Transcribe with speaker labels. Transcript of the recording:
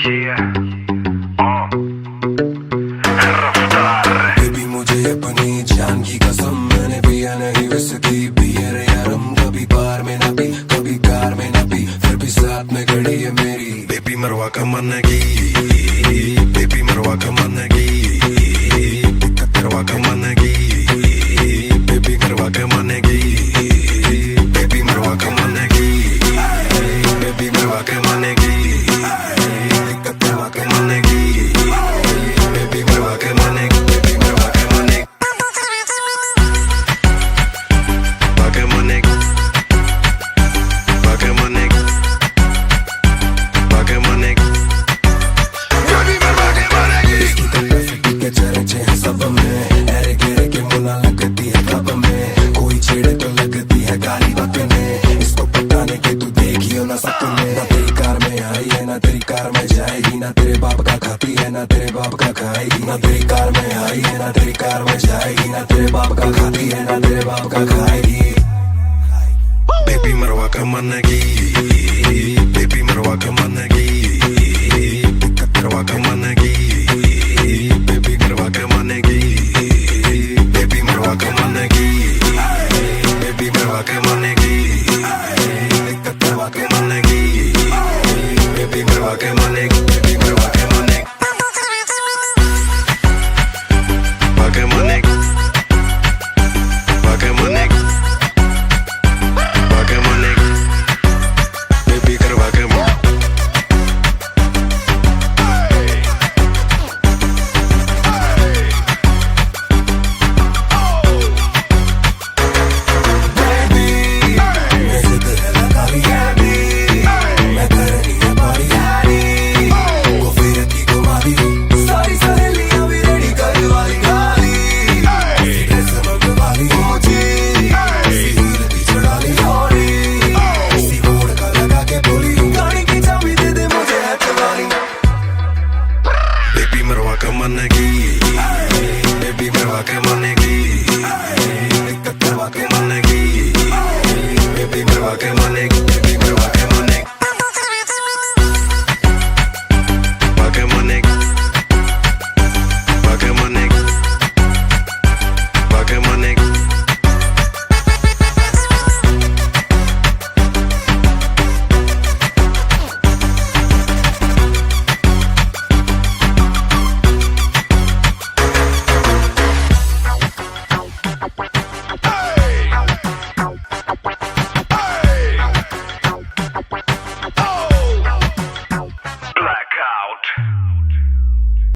Speaker 1: Baby मुझे अपनी जान की कसम, मैंने पिया नहीं विस्की बियर यारम, कभी बार में ना पी कभी कार में ना पी, फिर भी साथ में खड़ी है मेरी बेबी मरवा का मन की, बेबी मरवा का मन की, दिक्कत करवा का मन की, बेबी करवा का मन की, बेबी मरवा का मन की, बेबी मरवा का मन की, दिक्कत करवा का मन की, बेबी मरवा का मन की, बेबी मरवा का मन की, बाका मन की, बाका मन की, बाका मन की, बेबी मरवा का मन की। इसकी तरफ के चर्चे हैं सब में, अरे गिरे के मुला लगती है कब में, कोई छेड़े तो लगती है गाली बकने, इसको पटाने के तू देखियो ना सपने, ना तेरी कार में आई है ना तेरी कार में जाएगी, ना तेरे बाप का खाती है ना तेरे बाप का खाएगी, ना तेरी कार में आई है ना तेरी कार में जाएगी, ना तेरे बाप का खाती है ना तेरे बाप का खाएगी, बेबी मरवा का मन की, बेबी मरवा का मन की, दिक्कत करवा का मन की, बेबी करवा का मन की, बेबी मरवा का मन की, बेबी मरवा का मन की, दिक्कत करवा का मन की, बेबी मरवा का मन की।